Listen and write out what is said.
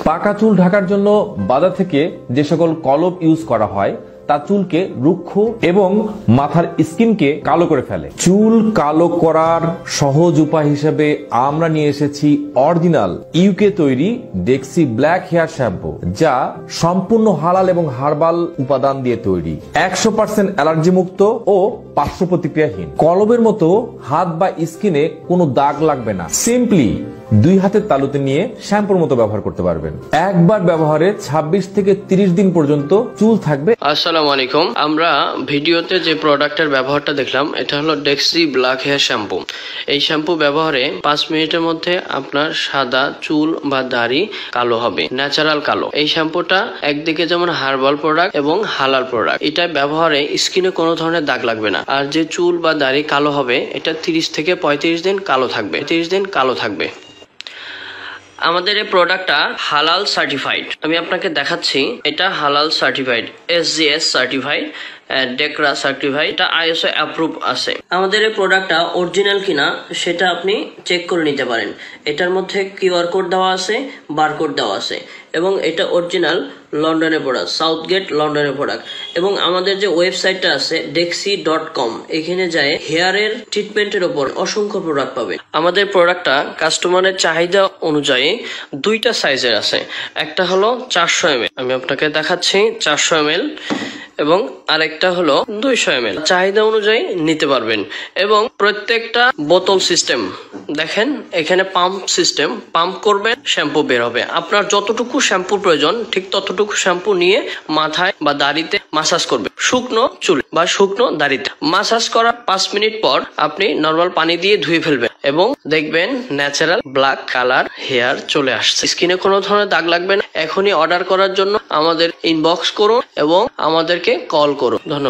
পাকা চুল ঢাকার জন্য বাজার থেকে যে সকল কলম ইউজ করা হয় তা চুলকে রুক্ষ এবং মাথার স্কিনকে কালো করে ফেলে। চুল কালো করার সহজ উপায় হিসেবে আমরা নিয়ে এসেছি অরিজিনাল ইউকে তৈরি ডেক্সি ব্ল্যাক হেয়ার শ্যাম্পু, যা সম্পূর্ণ হালাল এবং হার্বাল উপাদান দিয়ে তৈরি, 100% অ্যালার্জি মুক্ত ও পার্শ্ব প্রতিক্রিয়াহীন। কলমের মতো হাত বা স্কিনে কোনো দাগ লাগবে না। সিম্পলি 2 হাতের তালুতে নিয়ে শ্যাম্পুর মতো ব্যবহার করতে পারবেন। একবার ব্যবহারে 26 থেকে 30 দিন পর্যন্ত চুল থাকবে। আসসালামু আলাইকুম। আমরা ভিডিওতে যে প্রোডাক্টের ব্যবহারটা দেখলাম এটা হলো ডেক্সি ব্ল্যাক হেয়ার শ্যাম্পু। এই শ্যাম্পু ব্যবহারে 5 মিনিটের মধ্যে আপনার সাদা চুল বা দাড়ি কালো হবে, ন্যাচারাল কালো। এই শ্যাম্পুটা একদিকে যেমন হার্বাল প্রোডাক্ট এবং হালাল প্রোডাক্ট। এটা ব্যবহারে স্কিনে কোনো ধরনের দাগ লাগবে না। আর যে চুল বা দাড়ি কালো হবে এটা 30 থেকে 35 দিন কালো থাকবে, 30 দিন কালো থাকবে। আমাদের এই প্রোডাক্টটা হালাল সার্টিফাইড। আমি আপনাকে দেখাচ্ছি, এটা হালাল সার্টিফাইড, SGS সার্টিফাইড, ডেকরা সার্টিফাইড, এটা ISO অ্যাপ্রুভ আছে। আমাদের এই প্রোডাক্টটা অরিজিনাল কিনা সেটা আপনি চেক করে নিতে পারেন। এটার মধ্যে QR কোড দেওয়া আছে, বারকোড দেওয়া আছে এবং এটা অরিজিনাল লন্ডনের প্রোডাক্ট, সাউথগেট লন্ডনের প্রোডাক্ট। এবং আমাদের যে ওয়েবসাইটটা আছে dexi.com, এখানে যায় হেয়ারের ট্রিটমেন্টের উপর অসংখ্য প্রোডাক্ট পাবে। আমাদের প্রোডাক্টটা কাস্টমারের চাহিদা অনুযায়ী 2টা সাইজের আছে। একটা হলো 400 ml, আমি আপনাকে দেখাচ্ছি 400 ml, এবং আরেকটা হলো 200 ml। চাহিদা অনুযায়ী নিতে পারবেন। এবং প্রত্যেকটা বোতল সিস্টেম দেখেন, এখানে পাম্প সিস্টেম, পাম্প করবেন শ্যাম্পু বের হবে। আপনার যতটুকু শ্যাম্পু প্রয়োজন ঠিক ততটুকু শ্যাম্পু নিয়ে মাথায় বা দাড়িতে মাসাজ করবে, শুকনো চুল বা শুকনো দাড়িতে। মাসাজ করার 5 মিনিট পর আপনি নর্মাল পানি দিয়ে ধুয়ে ফেলবেন এবং দেখবেন ন্যাচারাল ব্ল্যাক কালার হেয়ার চলে আসছে। স্কিনে কোনো ধরনের দাগ লাগবে না। এখনই অর্ডার করার জন্য আমাদের ইনবক্স করুন এবং আমাদেরকে কল করুন। ধন্যবাদ।